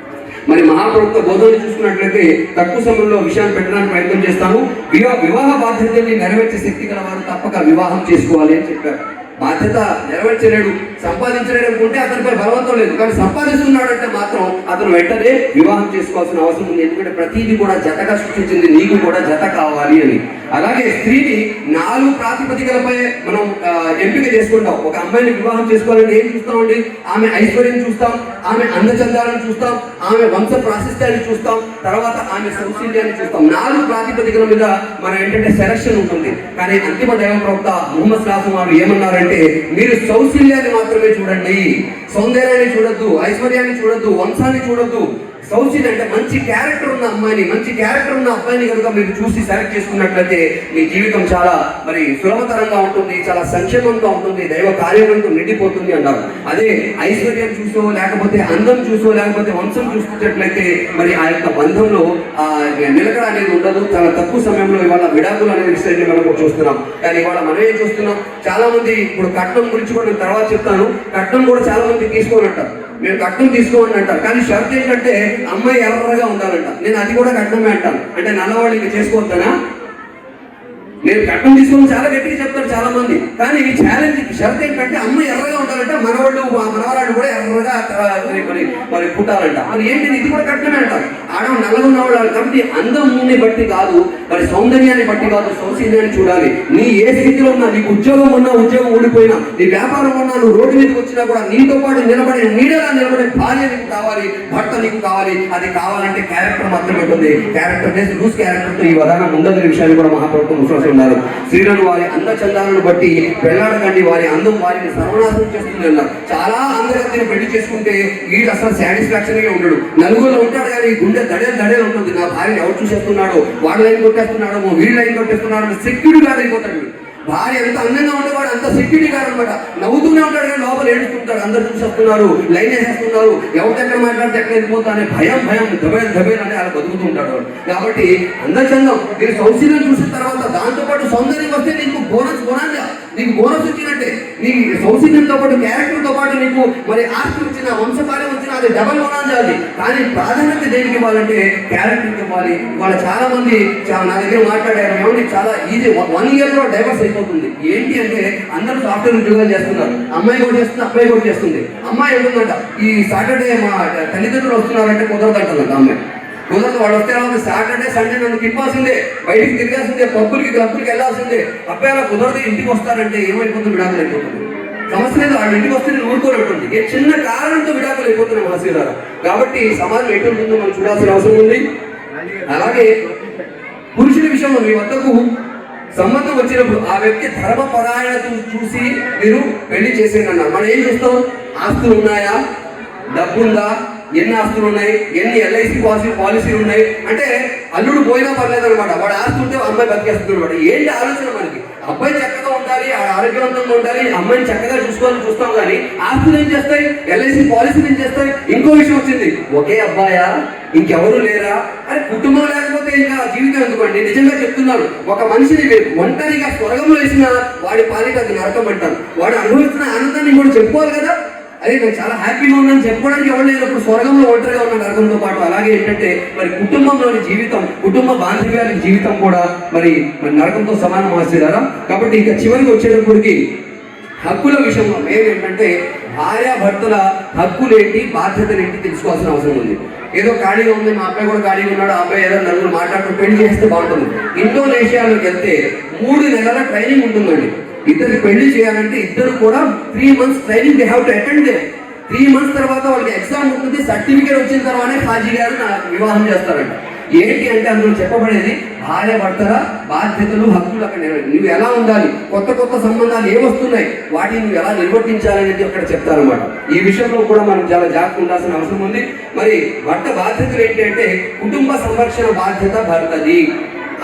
Speaker 1: మరి మహాప్రవక్త బోధనలు చూసుకున్నట్లయితే తక్కువ సమయంలో విషయాన్ని పెట్టడానికి ప్రయత్నం చేస్తాను. వివాహ బాధ్యతల్ని నెరవేర్చే శక్తి గల వారు తప్పక వివాహం చేసుకోవాలి అని చెప్పారు. బాధ్యత నెరవేర్చలేడు, సంపాదించలేడు అనుకుంటే అతనిపై బలవంతం లేదు. కానీ సంపాదిస్తున్నాడంటే మాత్రం అతను వెంటనే వివాహం చేసుకోవాల్సిన అవసరం ఉంది. ఎందుకంటే ప్రతిదీ కూడా జతగా సృష్టించింది, నీకు కూడా జత కావాలి అని. అలాగే స్త్రీని 4 ప్రాతిపదికలపై మనం ఎంపిక చేసుకుంటాం. ఒక అమ్మాయిని వివాహం చేసుకోవాలంటే ఏం చూస్తామండి? ఆమె ఐశ్వర్యం చూస్తాం, ఆమె అందచందాలను చూస్తాం, ఆమె వంశ ప్రాశస్త్యాన్ని చూస్తాం, తర్వాత ఆమె సౌశల్యాన్ని చూస్తాం. 4 ప్రాతిపదికల మీద మనం ఏంటంటే సెలక్షన్ ఉంటుంది. కానీ అంతిమ దైవ ప్రవక్త ముహమ్మద్ సల్లాల్లాహు అలైహి వసల్లం ఏమన్నారంటే, మీరు సౌశల్యాన్ని మాత్రమే చూడండి, సౌందర్యాన్ని చూడొద్దు, ఐశ్వర్యాన్ని చూడొద్దు, వంశాన్ని చూడొద్దు. సౌశల్యం అంటే మంచి క్యారెక్టర్ ఉన్న అమ్మాయిని, మంచి క్యారెక్టర్ ఉన్న అబ్బాయిని కనుక మీరు చూసి సెలెక్ట్ చేసుకున్నట్లయితే మీ జీవితం చాలా మరి సులభతరంగా ఉంటుంది, చాలా సంక్షేమంగా ఉంటుంది, దైవ కార్యంతో నిండిపోతుంది అన్నారు. అదే ఐశ్వర్యం చూసో, లేకపోతే అందం చూసో, లేకపోతే వంశం చూసుకున్నట్లయితే మరి ఆ యొక్క బంధంలో నిలకడ అనేది ఉండదు. చాలా తక్కువ సమయంలో ఇవాళ విడాకులు అనే విషయాన్ని మనం చూస్తున్నాం. కానీ ఇవాళ మనం ఏం చూస్తున్నాం, చాలా మంది ఇప్పుడు కట్నం గురించి కూడా నేను తర్వాత చెప్తాను. కట్నం కూడా చాలా మంది తీసుకోనంటారు, మేము కట్నం తీసుకోమని అంటారు. కానీ షరత్ ఏంటంటే అమ్మాయి ఎర్రగా ఉండాలంట. నేను అది కూడా కట్నమే అంటాను. అంటే నల్లవాళ్ళు ఇంకా చేసుకోవద్దానా? నేను కట్నం తీసుకొని చాలా గట్టిగా చెప్తారు చాలా మంది. కానీ ఈ ఛాలెంజ్ షరత్ ఏంటంటే అమ్మాయి ఎర్రగా ఉండాలంట, మనవాళ్ళు మనవరాళ్ళు కూడా ఎర్రగా మరి పుట్టాలంట. మరి ఏంటి, ఇది కూడా కట్నమే అంటారు. ఆడ నల్లగా ఉన్నవాళ్ళు. కాబట్టి అందముని బట్టి కాదు, మరి సౌందర్యాన్ని బట్టి కాదు, సౌశల్యాన్ని చూడాలి. నీ ఏ స్థితిలో ఉన్నా, నీకు ఉద్యోగం ఉన్నా, ఉద్యోగం ఊడిపోయినా, నీ వ్యాపారం ఉన్నా, నువ్వు రోడ్డు మీదకి వచ్చినా కూడా నీతో పాటు నిలబడే, నీడలా నిలబడే భార్య నీకు కావాలి, భర్త నీకు కావాలి. అది కావాలంటే క్యారెక్టర్ మాత్రమే ఉంటుంది. క్యారెక్టర్ లూజ్ క్యారెక్టర్తో ఈ వదాన ఉండదని విషయాన్ని కూడా మహాప్రభుత్వం విశ్వాసం ఉన్నారు. స్త్రీలను వారి అందచందాలను బట్టి పెళ్లాడకండి, వారి అందం వారిని సర్వనాశనం చేస్తుంది అన్నారు. చాలా అందరిని పెళ్లి చేసుకుంటే వీడు అసలు సాటిస్ఫాక్షన్ గా ఉండడు. నలుగురులో ఉంటాడు కానీ గుండె దడేలు ఉంటుంది. నా భార్యని ఎవరు చూసేస్తున్నాడో, వాడు లైన్ కొట్టేస్తున్నాడో, వీళ్ళు లైన్ కొట్టేస్తున్నాడో, సెక్యూరిటీ గార్డ్ అయిపోతాడు. భార్య ఎంత అందంగా ఉండేవాడు అంత సెక్యూరిటీ గార్డ్ అనమాట. నవ్వుతూనే ఉంటాడు కానీ లోపల ఏడుస్తుంటాడు. అందరు చూసేస్తున్నారు, లైన్ వేసేస్తున్నారు, ఎవరి ఎక్కడ మాట్లాడితే ఎక్కడ వెళ్ళిపోతా అనే భయం దబేల్ అని అలా బతుకుతూ ఉంటాడు. కాబట్టి అందచందం మీరు సౌశల్యం చూసిన తర్వాత దాంతోపాటు సౌందర్యం వస్తే నీకు బోనస్ నీకు బోనస్ వచ్చినట్టే. నీ సౌశల్యంతో పాటు, క్యారెక్టర్తో పాటు నీకు మరి ఆస్తి వచ్చిన, వంశపార్యం వచ్చిన, అది డబల్ కొనాలి అది. కానీ ప్రాధాన్యత దేనికి ఇవ్వాలంటే క్యారెక్టర్కి ఇవ్వాలి. ఇవాళ చాలా మంది నా దగ్గర మాట్లాడారు, ఏమంటే చాలా ఈజీ 1 yearలో డైవర్స్ అయిపోతుంది. ఏంటి అంటే అందరూ సాఫ్ట్వేర్ ఉద్యోగాలు చేస్తున్నారు, అమ్మాయి కూడా చేస్తుంది, అబ్బాయి కూడా చేస్తుంది. అమ్మాయి ఉంటుందంట, ఈ సాటర్డే మా తల్లిదండ్రులు వస్తున్నారంటే కుదరదంటుందంట అమ్మాయి. కుదరదు, వాళ్ళు వస్తే సాటర్డే సండే నన్ను తిప్పాల్సిందే, బయటికి తిరగాల్సిందే, పబ్బులకి క్లబ్బులకి వెళ్ళాల్సిందే. అబ్బాయి అలా కుదరదు, ఇంటికి వస్తారంటే ఏమైపోతుంది, విడాకులు అయిపోతుంది. సమస్య లేదు, వాళ్ళు ఇంటికి వస్తే నేను ఊరుకోనట్టుంది. ఏ చిన్న కారణంతో విడాకులు అయిపోతున్నాం మహర్షి గారు. కాబట్టి సమాజం ఎటుంటుందో మనం చూడాల్సిన అవసరం ఉంది. అలాగే పురుషుల విషయంలో మీ వద్దకు సంబంధం వచ్చినప్పుడు ఆ వ్యక్తి ధర్మపరాయణత చూసి మీరు పెళ్లి చేసేయన్నా. మనం ఏం చూస్తాం, ఆస్తులు ఉన్నాయా, డబ్బు ఉందా, ఎన్ని ఆస్తులు ఉన్నాయి, ఎన్ని LIC పాలసీలు ఉన్నాయి. అంటే అల్లుడు పోయినా పర్లేదు అనమాట, వాడు ఆస్తి ఉంటే అమ్మాయి బతికేస్తుంది అనమాట. ఏంటి ఆలోచన మనకి, అబ్బాయి చక్కగా ఉండాలి, ఆరోగ్యవంతంగా ఉండాలి, అమ్మాయిని చక్కగా చూసుకోవాలని చూస్తాం. కానీ ఆస్తులు ఏం చేస్తాయి, LIC పాలసీలు ఏం చేస్తాయి. ఇంకో విషయం వచ్చింది, ఒకే అబ్బాయా, ఇంకెవరు లేరా అని. కుటుంబం లేకపోతే ఇంకా జీవితం ఎందుకండి. నిజంగా చెప్తున్నాను, ఒక మనిషిని ఒంటరిగా స్వర్గంలో వేసిన వాడి పాలిట అది నరకం అంటారు. వాడు అనుభవిస్తున్న ఆనందాన్ని కూడా చెప్పుకోవాలి కదా. అదే నాకు చాలా హ్యాపీగా ఉందని చెప్పుకోవడానికి ఎవరు లేనప్పుడు స్వర్గంలో ఒంటరిగా ఉన్న నరకంతో పాటు అలాగే ఏంటంటే మరి కుటుంబంలోని జీవితం, కుటుంబ బాంధవ్యాల జీవితం కూడా మరి నరకంతో సమానం ఆశ్చర్యారా. కాబట్టి ఇంకా చివరికి వచ్చేటప్పటికి హక్కుల విషయంలో మేము ఏంటంటే భార్యాభర్తల హక్కులేంటి, బాధ్యతలేంటి తెలుసుకోవాల్సిన అవసరం ఉంది. ఏదో ఖాళీగా ఉంది, మా అబ్బాయి కూడా ఖాళీగా ఉన్నాడు, ఆ అబ్బాయి ఏదో నలుగురు మాట్లాడుతూ పెళ్లి చేస్తే బాగుంటుంది. ఇండోనేషియాలోకి వెళ్తే 3 నెలల ట్రైనింగ్ ఉంటుందండి. ఇద్దరికి పెళ్లి చేయాలంటే ఇద్దరు కూడా 3 months training they have to attend they. 3 months తర్వాత వాళ్ళకి ఎగ్జామ్ ఉంటుంది, సర్టిఫికేట్ వచ్చిన తర్వాతనే హాజీ గారు వివాహం చేస్తారంట. ఏంటి అంటే అందులో చెప్పబడేది భార్య భర్తల బాధ్యతలు, హక్కులు. అక్కడ నువ్వు ఎలా ఉండాలి, కొత్త సంబంధాలు ఏమొస్తున్నాయి, వాటిని నువ్వు ఎలా నిర్వర్తించాలనేది అక్కడ చెప్తారన్నమాట. ఈ విషయంలో కూడా మనం చాలా జాగ్రత్త ఉండాల్సిన అవసరం ఉంది. మరి భర్త బాధ్యతలు ఏంటి అంటే కుటుంబ సంరక్షణ బాధ్యత భర్తది.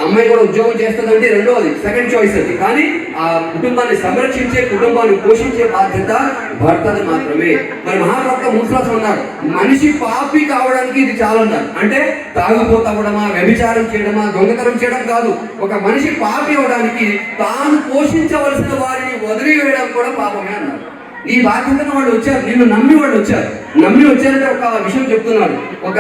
Speaker 1: అమ్మాయి కూడా ఉద్యోగం చేస్తుందంటే రెండోది, సెకండ్ చాయిస్ అది. కానీ ఆ కుటుంబాన్ని సంరక్షించే, కుటుంబాన్ని పోషించే బాధ్యత భర్తది మాత్రమే. మరి మహాప్రవక్త మూసాస్ ఉన్నారు, మనిషి పాపి కావడానికి ఇది చాలా ఉన్నారు. అంటే తాగుబోతు అవ్వడమా, వ్యభిచారం చేయడమా, దొంగతనం చేయడం కాదు. ఒక మనిషి పాపి అవడానికి తాను పోషించవలసిన వారిని వదిలివేయడం కూడా పాపమే అన్నారు. ఈ బాధ్యతను వాళ్ళు వచ్చారు, నిన్ను నమ్మి వాళ్ళు వచ్చారు. నమ్మి వచ్చారంటే ఒక విషయం చెప్తున్నాడు. ఒక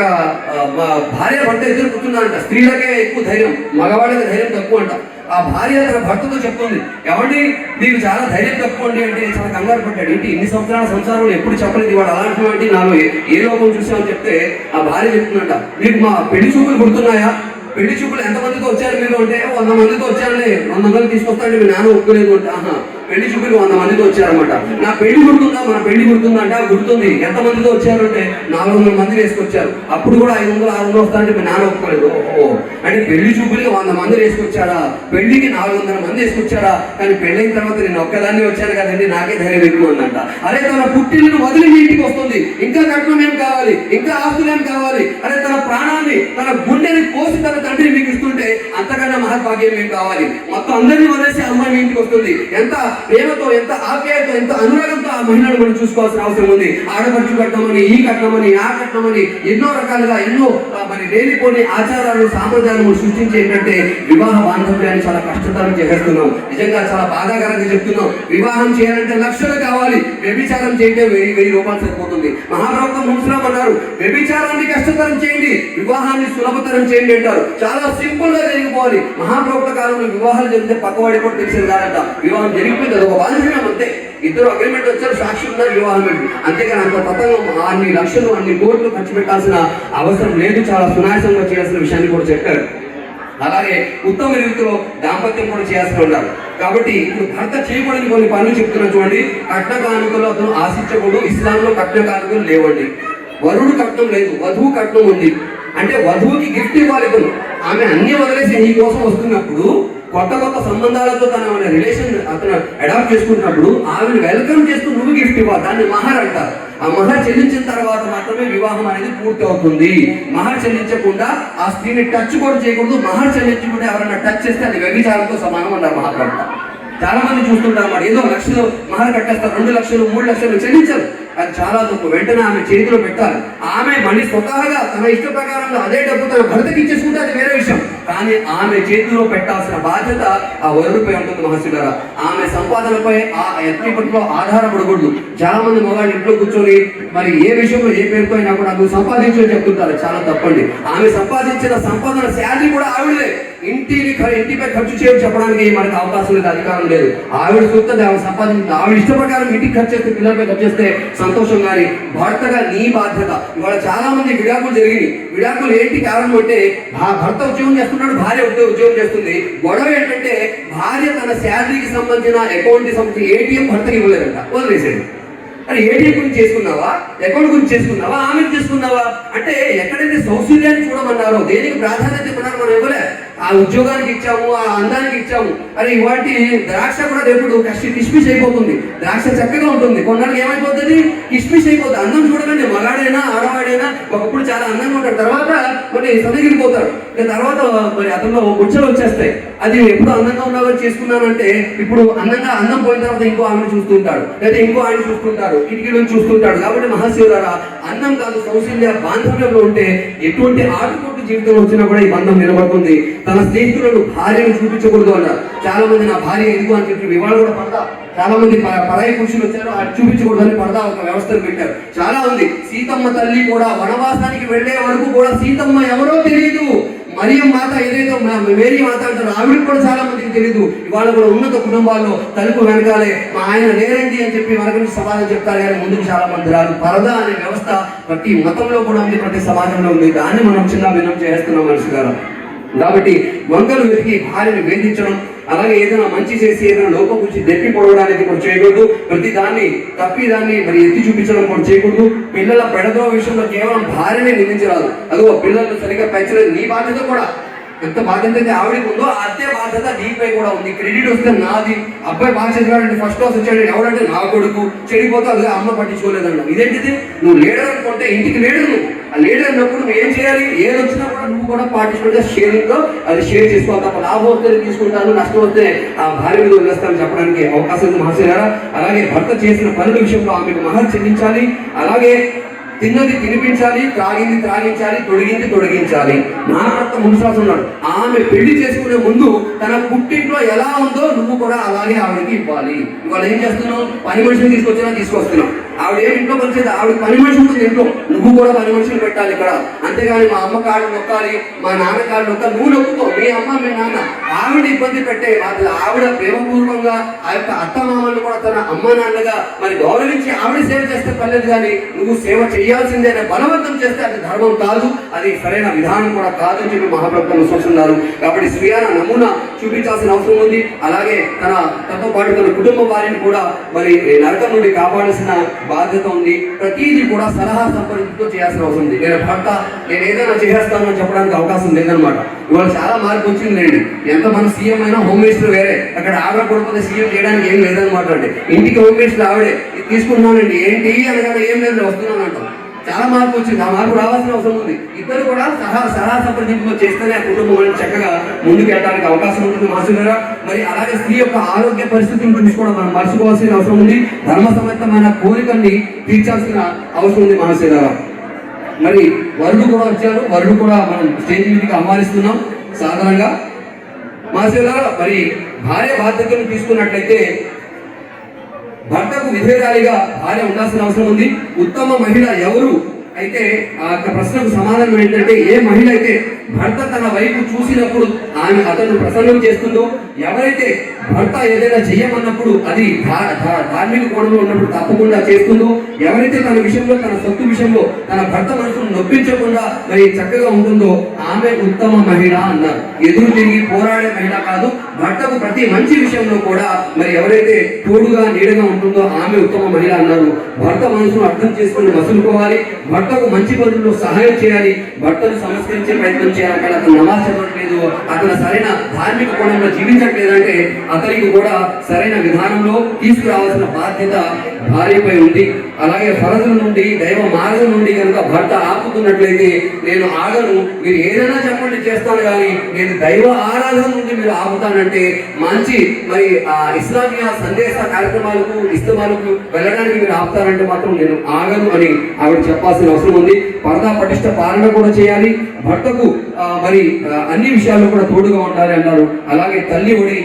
Speaker 1: భార్య భర్త ఇద్దరు కూర్చున్నారంట. స్త్రీలకే ఎక్కువ ధైర్యం, మగవాళ్ళకి ధైర్యం తక్కువ అంట. ఆ భార్య తన భర్తతో చెప్తుంది, ఏమండి మీకు చాలా ధైర్యం తక్కువ అండి అంటే చాలా కంగారు పడ్డాడు. ఏంటి ఇన్ని సంవత్సరాల సంసారంలో ఎప్పుడు చెప్పలేదు వాడు అలాంటి వాటి నాలో ఏ లోపం చూసామని చెప్తే ఆ భార్య చెప్తుందంట, మీకు మా పెళ్లి చూపులు గుర్తున్నాయా, పెళ్లి చూపులు ఎంతమందితో వచ్చారు మీరు అంటే 100 మందితో వచ్చారండి, 100 మంది తీసుకొస్తాండి మీ నాన్న ఒప్పుకోలేదు అంటే. పెళ్లి చూపులు 100 మందితో వచ్చారనమాట. నా పెళ్లి గుర్తుందా, మన పెళ్లి గుర్తుందా అంటే గుర్తుంది. ఎంతమందితో వచ్చారు అంటే 400 మంది వేసుకొచ్చారు. అప్పుడు కూడా 500 600 వస్తారంటే మీ నాన్న ఒప్పుకోలేదు. ఓహో, అంటే పెళ్లి చూపులకి 100 మంది వేసుకొచ్చారా, పెళ్లికి 400 మంది వేసుకొచ్చారా, కానీ పెళ్ళైన తర్వాత నేను ఒక్కదాన్ని వచ్చాను కదండి, నాకే ధైర్యం ఎక్కువ ఉందంట. అరే తన పుట్టిల్లు వదిలి మీ ఇంటికి వస్తుంది, ఇంకా కట్నం ఏం కావాలి, ఇంకా ఆస్తులు ఏం కావాలి, అరే తన ప్రాణాన్ని, తన గుండెని కోసి తన తండ్రి మీకు ఇస్తుంటే అంతకన్నా మహద్భాగ్యం ఏం కావాలి. మొత్తం అందరినీ వదిలేసి అమ్మాయి మీ ఇంటికి వస్తుంది. ఎంత ప్రేమతో, ఎంత ఆప్యాయతో, ఎంత అనురాగంతో ఆ మహిళను మనం చూసుకోవాల్సిన అవసరం ఉంది. ఆడపడుచు కట్టమని, ఈ కట్టమని, ఆ కట్టమని ఎన్నో రకాలుగా ఎన్నో మరి లేనిపోని ఆచారాలు, సాంప్రదాయాలు సృష్టించి ఏంటంటే వివాహ బాంధవ్యాన్ని చాలా కష్టతరం చేసేస్తున్నాం. నిజంగా చాలా బాధాకరంగా చెప్తున్నాం. వివాహం చేయాలంటే లక్షలు కావాలి, వ్యభిచారం చేయంటే 1000 రూపాయలు సరిపోతుంది. మహాప్రవక్త ముస్లాం అన్నారు, వ్యభిచారాన్ని కష్టతరం చేయండి, వివాహాన్ని సులభతరం చేయండి అంటారు. చాలా సింపుల్ గా జరిగిపోవాలి. మహాప్రవక్త కాలంలో వివాహాలు జరిగితే పక్కవాడి కూడా తెలిసేది కాదంట. వివాహం జరిగిపోయింది, ఒక బాధ్యత అంతే. ఇద్దరు అగ్రిమెంట్ వచ్చారు, సాక్షి ఉన్నారు, వివాహం పెట్టి. అంతేగాని అంత పతంగా అన్ని లక్షలు, అన్ని కోట్లు ఖర్చు పెట్టాల్సిన అవసరం లేదు. చాలా సునాయాసంగా చేయాల్సిన విషయాన్ని కూడా చెప్పారు. అలాగే ఉత్తమ రీతిలో దాంపత్యం కూడా చేయాల్సి ఉన్నారు. కాబట్టి ఇప్పుడు భర్త చేయకూడని కొన్ని పనులు చెప్తున్నా చూడండి. కట్న కానుకలు అతను ఆశించకూడదు. ఇస్లాంలో కట్న కానుకలు లేవండి. వరుడు కట్నం లేదు, వధువు కట్నం ఉంది. అంటే వధువుకి గిఫ్ట్ ఇవ్వాలి. ఆమె అన్ని వదిలేసి నీ కోసం వస్తున్నప్పుడు, కొత్త సంబంధాలతో తన రిలేషన్ అతను అడాప్ట్ చేసుకుంటున్నప్పుడు ఆమెను వెల్కమ్ చేస్తూ నువ్వు గిఫ్ట్ ఇవ్వాలి. దాన్ని మహర్ అంటారు. ఆ మహర్ చెల్లించిన తర్వాత మాత్రమే వివాహం అనేది పూర్తి అవుతుంది. మహర్ చెల్లించకుండా ఆ స్త్రీని టచ్ కూడా చేయకూడదు. మహర్ చెల్లించకుండా ఎవరైనా టచ్ చేస్తే అది వ్యభిచారంతో సమానం అన్నారు మహాప్రభుత్వ. చాలా మంది చూస్తుంటారు అన్నమాట. ఏదో లక్షలు మహర్ కట్టేస్తారు, 2 లక్షలు 3 లక్షలు చెల్లించారు. అది చాలా తప్పు. వెంటనే ఆమె చేతిలో పెట్టాలి. ఆమె మళ్ళీ స్వతహాగా తన ఇష్ట ప్రకారంగా అదే డబ్బు తన భర్తకి ఇచ్చేసుకుంటే అది వేరే విషయం. కానీ ఆమె చేతిలో పెట్టాల్సిన బాధ్యత ఆ వరుడిపై ఉంటుంది మహాశివులారా. ఆమె సంపాదనపై ఆ ఎత్తి పట్ల ఆధారపడకూడదు. చాలా మంది మగాళ్ళు ఇంట్లో కూర్చొని మరి ఏ విషయంలో ఏ పేరుతో అయినా కూడా నువ్వు సంపాదించని చెప్తుంటారు. చాలా తప్పండి. ఆమె సంపాదించిన సంపాదన శాలరీ కూడా ఆవిడలే. ఇంటిపై ఖర్చు చేయని చెప్పడానికి మనకు అవకాశం లేదు, అధికారం లేదు. ఆవిడ చూస్తుంది, ఆవిడ సంపాదించింది, ఆవిడ ఇష్ట ప్రకారం ఇంటికి ఖర్చు చేస్తే, పిల్లలపై ఖర్చు చేస్తే సంతోషం. కానీ భర్తగా నీ బాధ్యత. ఇవాళ చాలా మంది విడాకులు జరిగినాయి. విడాకులు ఏంటి కారణం అంటే భర్త ఉద్యోగం చేస్తున్నాడు, భార్య ఉద్యోగం చేస్తుంది. గొడవ ఏంటంటే భార్య తన శాలరీకి సంబంధించిన అకౌంట్కి సంబంధించిన ఏటీఎం భర్తకి ఇవ్వలేదంట, వదిలేసేది. అది ఏటీఎం గురించి చేసుకున్నావా, అకౌంట్ గురించి చేసుకున్నావా, ఆమెకు చేసుకున్నావా అంటే ఎక్కడైతే సౌశల్యాన్ని చూడమన్నారో, దేనికి ప్రాధాన్యత ఇవ్వన్నారు మనం ఇవ్వలే. ఆ ఉద్యోగానికి ఇచ్చాము, ఆ అందానికి ఇచ్చాము. అది వాటి ద్రాక్ష కూడా రేపు కిష్మిష్ అయిపోతుంది. ద్రాక్ష చక్కగా ఉంటుంది, కొన్నాళ్ళకి ఏమైపోతుంది, కిష్మిష్ అయిపోతుంది. అందం చూడకండి, మగాడైనా ఆడవాడైనా ఒకప్పుడు చాలా అందంగా ఉంటాడు, తర్వాత మరి సదగిరిపోతాడు. తర్వాత మరి అతనిలో ముచ్చలు వచ్చేస్తాయి. అది ఎప్పుడు అందంగా ఉన్నవారు చేసుకున్నానంటే ఇప్పుడు అందం పోయిన తర్వాత ఇంకో ఆమెను చూస్తుంటాడు, లేదా ఇంకో ఆయన చూస్తుంటాడు, కిటికీలో చూస్తుంటాడు. కాబట్టి మహాశివులారా, అందం కాదు సౌశల్య బాంధవ్యంలో ఉంటే ఎటువంటి ఆటుపోటు జీవితం వచ్చినా కూడా ఈ బంధం నిలబడుతుంది. తన స్నేహితులను భార్యను చూపించకూడదు అన్నారు. చాలా మంది నా భార్య ఎదుగు అని చెప్పి ఇవాళ కూడా పడతా. చాలా మంది పరాయి పురుషులు వచ్చారు, అది చూపించకూడదు అని పడదా ఒక వ్యవస్థను పెట్టారు. చాలా ఉంది. సీతమ్మ తల్లి కూడా వనవాసానికి వెళ్లే వరకు కూడా సీతమ్మ ఎవరో తెలియదు. మరియం మాత ఏదైతే మేరీ మాత అంటారు, ఆవిడకి కూడా చాలా మందికి తెలియదు. ఇవాళ కూడా ఉన్నత కుటుంబాల్లో తలుపు వెనకాలే మా ఆయన లేరండి అని చెప్పి మన గురించి సమాధానం చెప్తారు. కానీ ముందుకు చాలా మంది రాదు. పరదా అనే వ్యవస్థ ప్రతి మతంలో కూడా ఉంది, ప్రతి సమాజంలో ఉంది. దాన్ని మనం చిన్న భిన్నం చేస్తున్నాం మనిషి గారు. కాబట్టి వంకలు వెతికి భార్యను వేధించడం, అలాగే ఏదైనా మంచి చేసి ఏదైనా లోపం గురించి దెప్పి పొడవడానికి కూడా చేయకూడదు. ప్రతి దాన్ని మరి ఎత్తి చూపించడం కూడా చేయకూడదు. పిల్లల పెడదో విషయంలో కేవలం భార్యనే నిందించరాదు. అదో పిల్లలు సరిగ్గా పెంచలేదు, నీ బాధ్యత కూడా. ఎంత బాధ్యత అయితే ఆవిడకి ఉందో అదే బాధ్యత నీపై కూడా ఉంది. క్రెడిట్ వస్తే నాది. అబ్బాయి బాగా చదివాడంటే ఫస్ట్ క్లాస్ వచ్చాడు, ఎవడంటే నా కొడుకు, చెడిపోతే అది అమ్మ పట్టించుకోలేదన్న. ఇదేంటిది? నువ్వు లీడర్ అనుకుంటే ఇంటికి లీడర్ నువ్వు. ఆ లీడర్ అన్నప్పుడు నువ్వు ఏం చేయాలి? ఏది వచ్చినా కూడా నువ్వు కూడా పార్టిసిపేట్ షేరింగ్ లో అది షేర్ చేసుకోవాలి తప్ప లాభం వస్తే తీసుకుంటాను, నష్టం వస్తే ఆ భార్య మీద వదిలేస్తాను చెప్పడానికి అవకాశం ఉంది మహాశయులారా. అలాగే భర్త చేసిన పనుల విషయంలో ఆమెకు మహర్ చెల్లించాలి. అలాగే తిన్నది తినిపించాలి, త్రాగింది త్రాగించాలి, తొడిగించాలి. నా భర్త ముందుసారి ఉన్నాడు. ఆమె పెళ్లి చేసుకునే ముందు తన పుట్టింట్లో ఎలా ఉందో నువ్వు కూడా అలాగే ఆవిడకి ఇవ్వాలి. ఇవాళ ఏం చేస్తున్నావు? పని మనిషిని తీసుకొస్తున్నావు. ఆవిడ ఏమి ఇంట్లో పనిచేది, ఆవిడ పని మనిషి ఉంటుంది ఇంట్లో. నువ్వు కూడా పని మనుషులు పెట్టాలి ఇక్కడ. అంతేగాని మా అమ్మ కాళ్ళు నొక్కాలి, మా నాన్న కాళ్ళు నొక్కాలి, నువ్వు నొక్కుకో. మీ అమ్మ మీ నాన్న ఆవిడ ఇబ్బంది పెట్టే ఆవిడ ప్రేమపూర్వకంగా ఆ యొక్క అత్తమామలు కూడా తన అమ్మ నాన్నగా మరి గౌరవించి ఆవిడ సేవ చేస్తే పర్లేదు. కానీ నువ్వు సేవ చేయాల్సిందే అని బలవంతం చేస్తే అది ధర్మం కాదు, అది సరైన విధానం కూడా కాదు అని చెప్పి మహాప్రభుత్వం సూచిస్తున్నారు. కాబట్టి స్వీయాన నమూనా చూపించాల్సిన అవసరం ఉంది. అలాగే తనతో పాటు తన కుటుంబ వారిని కూడా మరి నరకం నుండి కాపాడాల్సిన బాధ్యత ఉంది. ప్రతిదీ కూడా సలహా సంప్రదింపుతో చేయాల్సిన అవసరం ఉంది. నేను భర్త నేను ఏదైనా చేసేస్తాను అని చెప్పడానికి అవకాశం లేదనమాట. ఇవాళ చాలా మార్పు వచ్చింది లేండి. ఎంత మన సీఎం అయినా హోమ్ మినిస్టర్ వేరే, అక్కడ ఆవిడ కొడుకునే సీఎం చేయడానికి ఏం లేదనమాట. అంటే ఇంటికి హోమ్ మినిస్టర్ ఆవిడే. తీసుకున్నానండి ఏంటి అనగానే ఏం లేదు వస్తున్నాను అంటాం. చాలా మార్పు వచ్చింది. ఆ మార్పు రావాల్సిన అవసరం ఉంది. ఇద్దరు కూడా సలహా సంప్రదింపులో చేస్తేనే ఆ కుటుంబం చక్కగా ముందుకు వెళ్ళడానికి అవకాశం ఉంటుంది మనుషులరా. మరి అలాగే స్త్రీ యొక్క ఆరోగ్య పరిస్థితిని చూసుకోవడం మనం మర్చిపోవాల్సిన అవసరం ఉంది. ధర్మసమ్మతమైన కోరికల్ని తీర్చాల్సిన అవసరం ఉంది మనుషులరా. మరి వరుడు కూడా వచ్చారు. వరుడు కూడా మనం స్టేజ్ మీదకి ఆహ్వానిస్తున్నాం సాధారణంగా మనుషులరా. మరి భార్య బాధ్యతలు తీసుకున్నట్లయితే భర్తకు విధేయురాలిగా భార్య ఉండాల్సిన అవసరం ఉంది. ఉత్తమ మహిళ ఎవరు అయితే ఆ ప్రశ్నకు సమాధానం ఏంటంటే, ఏ మహిళ అయితే భర్త తన వైపు చూసినప్పుడు అతను ప్రసన్నం చేస్తుందో, ఎవరైతే భర్త ఏదైనా చెయ్యమన్నప్పుడు అది ధార్మిక కోణంలో ఉన్నప్పుడు తప్పకుండా చేస్తుందో, ఎవరైతే తన విషయంలో తన సొత్తు విషయంలో తన భర్త మనసును నొప్పించకుండా మరి చక్కగా ఉంటుందో ఆమె ఉత్తమ మహిళ అన్నారు. ఎదురు తిరిగి పోరాడే మహిళ కాదు. భర్తకు ప్రతి మంచి విషయంలో కూడా మరి ఎవరైతే తోడుగా నీడగా ఉంటుందో ఆమె ఉత్తమ మహిళ అన్నారు. భర్త మనసును అర్థం చేసుకుని మసులుకోవాలి. భర్తకు మంచి పనుల్లో సహాయం చేయాలి. భర్తను సంస్కరించే ప్రయత్నం చేయాలంటే అతను నమాజ్ చదవట్లేదు, అతను సరైన ధార్మిక కోణంలో జీవించట్లేదు అంటే అతనికి కూడా సరైన విధానంలో తీసుకురావాల్సిన బాధ్యత భార్యపై ఉంది. అలాగే ఫరజుల నుండి దైవ మార్గం నుండి కనుక భర్త ఆపుతున్నట్లయితే నేను ఆగను, మీరు ఏదైనా చెప్పండి చేస్తాను, కానీ నేను దైవ ఆరాధన నుండి మీరు ఆపుతానంటే మంచి మరి ఇస్లామియా సందేశ కార్యక్రమాలకు ఇస్తమాలకు వెళ్ళడానికి మీరు ఆపుతారంటే మాత్రం నేను ఆగను అని ఆవిడ చెప్పాల్సిన అవసరం ఉంది. పరదా పటిష్ట పాలన కూడా చేయాలి, భర్తకు మరి అన్ని విషయాల్లో కూడా తోడుగా ఉండాలి అన్నారు. అలాగే తల్లి ఒడి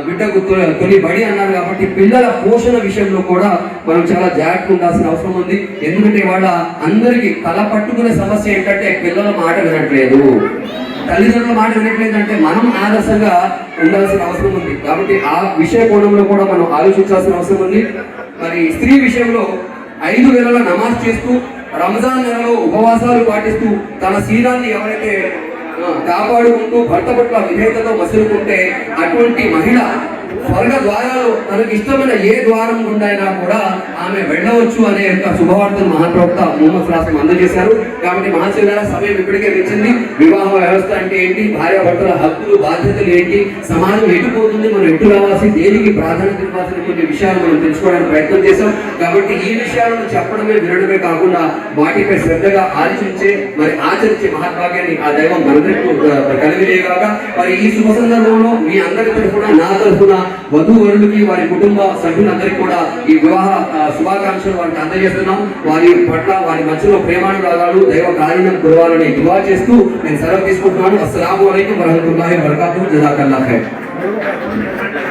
Speaker 1: బిడ్డకు తొలి బడి అన్నారు. కాబట్టి పిల్లల పోషణ విషయంలో కూడా మనం చాలా జాగ్రత్తగా ఉండాల్సిన అవసరం ఉంది. ఎందుకంటే వాళ్ళ అందరికీ తల పట్టుకునే సమస్య ఏంటంటే పిల్లల మాట వినట్లేదు, తల్లిదండ్రుల మాట వినట్లేదు అంటే మనం ఆదర్శంగా ఉండాల్సిన అవసరం ఉంది. కాబట్టి ఆ విషయ కోణంలో కూడా మనం ఆలోచించాల్సిన అవసరం ఉంది. మరి స్త్రీ విషయంలో 5 వేళల నమాజ్ చేస్తూ రంజాన్ నెలలో ఉపవాసాలు పాటిస్తూ తన శీలాన్ని ఎవరైతే కాపాడుకుంటూ భర్త పట్ల విధేయతతో మసులుకుంటే అటువంటి మహిళ స్వర్గ ద్వారాలు తనకు ఇష్టమైన ఏ ద్వారం గుండైనా కూడా ఆమె వెళ్ళవచ్చు అనే యొక్క శుభవార్తను మహాప్రవక్త ముహమ్మద్ సల్లాల్లాహు అందజేశారు. కాబట్టి మహాశివులారా సమయం ఇప్పటికే వచ్చింది. వివాహ వ్యవస్థ అంటే ఏంటి, భార్యాభర్తల హక్కులు బాధ్యతలు ఏంటి, సమాజం ఎటుపోతుంది, మనం ఎటు రావాల్సి, దేనికి ప్రాధాన్యత ఇవ్వాల్సిన కొన్ని విషయాలు మనం తెలుసుకోవడానికి ప్రయత్నం చేశాం. కాబట్టి ఈ విషయాలను చెప్పడమే వినడమే కాకుండా వాటిపై శ్రద్ధగా ఆలోచించే మరి ఆచరించే మహాభాగ్యాన్ని ఆ దైవం మనందరికీ కలిగిలేగాక. మరి ఈ శుభ సందర్భంలో మీ అందరి తరఫున, నా తరఫున, వధూవరులకి వారి కుటుంబ సభ్యులందరికీ కూడా ఈ వివాహ శుభాకాంక్షలు వారికి అందజేస్తున్నాం. వారి పట్ల వారి మధ్యలో ప్రేమానురాగాలు దైవ కారుణ్యం కురవాలని దువా చేస్తూ నేను సెలవు తీసుకుంటున్నాను. అస్సలాము అలైకుం వరహమతుల్లాహి వబరకాతుహు. జజాకల్లాహ్ ఖైర్.